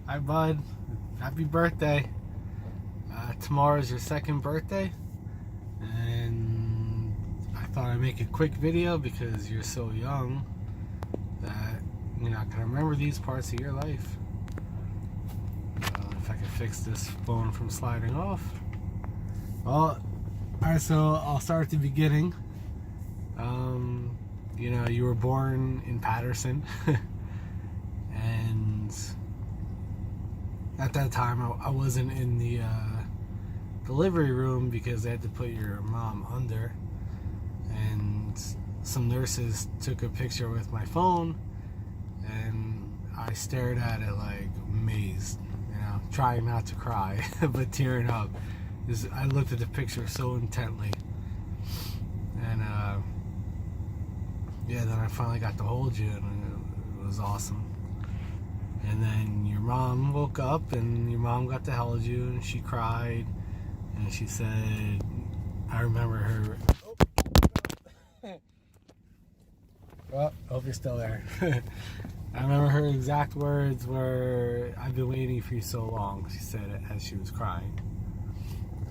Hi, bud. Happy birthday. Tomorrow is your second birthday, and I thought I'd make a quick video because you're so young that you're not going to remember these parts of your life. If I can fix this phone from sliding off. Well, alright, so I'll start at the beginning. You were born in Patterson, and at that time I wasn't in the delivery room because they had to put your mom under, and some nurses took a picture with my phone, and I stared at it like amazed, trying not to cry but tearing up. I looked at the picture so intently, and then I finally got to hold you, and it was awesome. And then your mom woke up, and your mom got to hold you, and she cried, and she said, I remember her. Oh, hope you're still there. I remember her exact words were, "I've been waiting for you so long," she said it as she was crying.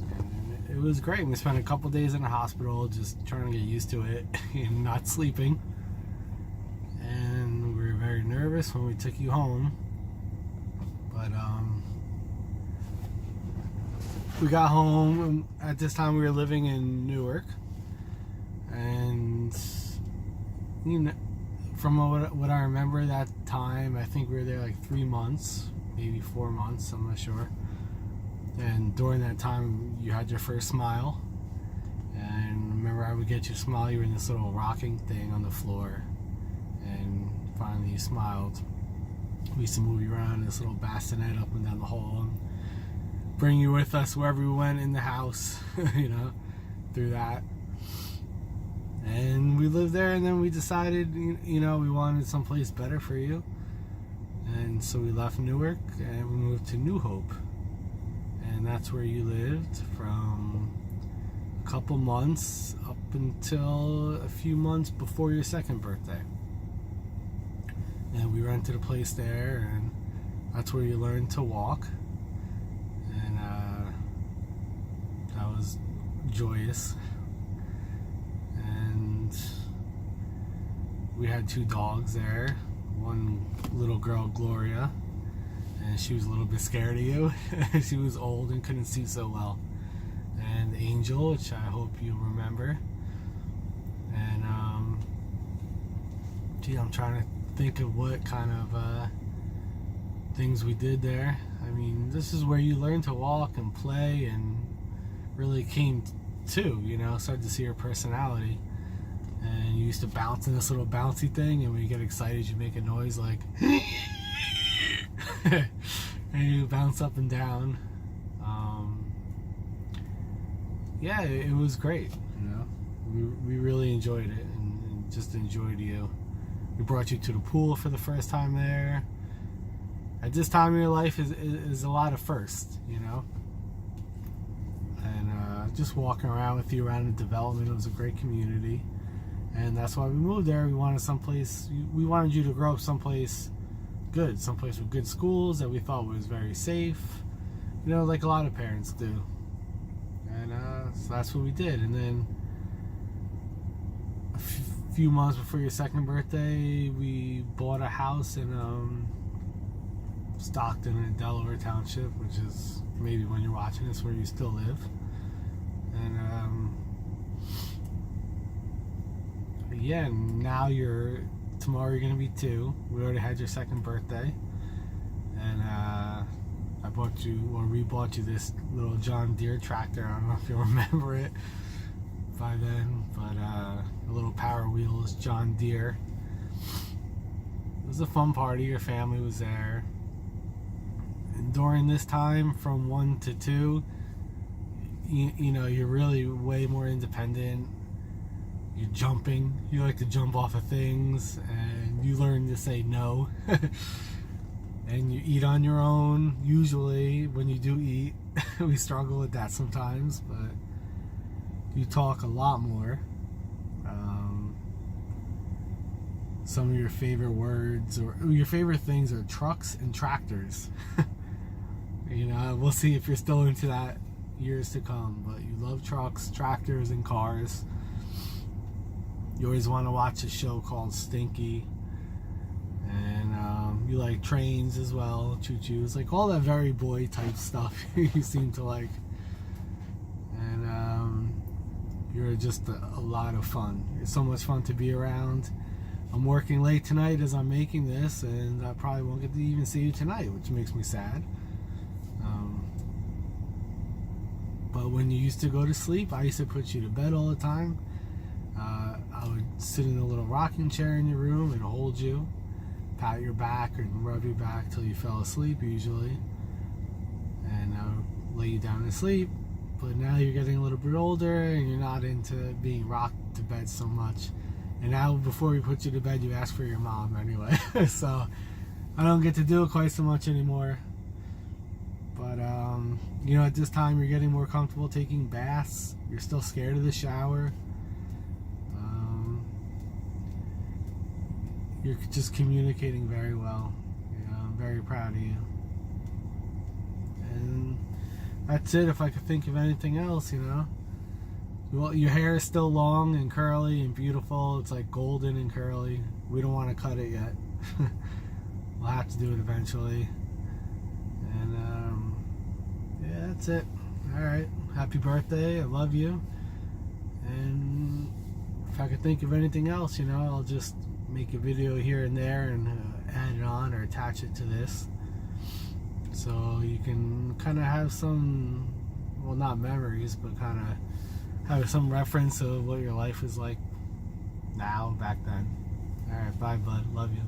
And it was great. We spent a couple days in the hospital just trying to get used to it and not sleeping. And we were very nervous when we took you home. But we got home, and at this time we were living in Newark. And from what I remember at that time, I think we were there like 3 months, maybe 4 months, I'm not sure. And during that time, you had your first smile. And remember, I would get you to smile. You were in this little rocking thing on the floor. And finally, you smiled. We used to move you around in this little bassinet up and down the hall, and bring you with us wherever we went in the house, through that. And we lived there, and then we decided, we wanted someplace better for you. And so we left Newark, and we moved to New Hope. And that's where you lived from a couple months up until a few months before your second birthday. And we rented a place there, and that's where you learned to walk. And that was joyous. And we had 2 dogs there. One little girl, Gloria, and she was a little bit scared of you. She was old and couldn't see so well. And Angel, which I hope you remember. And I'm trying to think of what kind of things we did there. I mean, this is where you learned to walk and play, and really came to, started to see your personality. And you used to bounce in this little bouncy thing, and when you get excited, you make a noise like and you bounce up and down. It was great. We really enjoyed it, and just enjoyed you. We brought you to the pool for the first time there. At this time in your life is a lot of firsts, and just walking around with you around the development. It was a great community, and that's why we moved there. We wanted you to grow up someplace good, someplace with good schools that we thought was very safe, like a lot of parents do. And so that's what we did. And then a few months before your second birthday, we bought a house in Stockton in Delaware Township, which is, maybe when you're watching this, where you still live. And now tomorrow you're gonna be 2. We already had your second birthday, and we bought you this little John Deere tractor. I don't know if you'll remember it by then, but a little Power Wheels John Deere. It was a fun party. Your family was there. And during this time, from 1 to 2, you're really way more independent. You're jumping. You like to jump off of things, and you learn to say no. And you eat on your own, usually, when you do eat. We struggle with that sometimes, but you talk a lot more. some of your favorite words or your favorite things are trucks and tractors. You know, we'll see if you're still into that years to come, but you love trucks, tractors, and cars. You always want to watch a show called Stinky, and you like trains as well, choo-choos, like all that very boy type stuff you seem to like. And you're just a lot of fun. You're so much fun to be around. I'm working late tonight as I'm making this, and I probably won't get to even see you tonight, which makes me sad. But when you used to go to sleep, I used to put you to bed all the time. I would sit in a little rocking chair in your room and hold you, pat your back and rub your back till you fell asleep usually, and I would lay you down to sleep. But now you're getting a little bit older and you're not into being rocked to bed so much. And now before we put you to bed, you ask for your mom anyway. So I don't get to do it quite so much anymore. But you know, at this time you're getting more comfortable taking baths. You're still scared of the shower. You're just communicating very well. You know, I'm very proud of you. And that's it. If I could think of anything else, you know. Well, your hair is still long and curly and beautiful. It's like golden and curly. We don't want to cut it yet. We'll have to do it eventually. And yeah, that's it. Alright, happy birthday. I love you. And if I could think of anything else, you know, I'll just make a video here and there and add it on or attach it to this, so you can kind of have some, well, not memories, but kind of have some reference of what your life is like now, back then. Alright, bye bud, love you.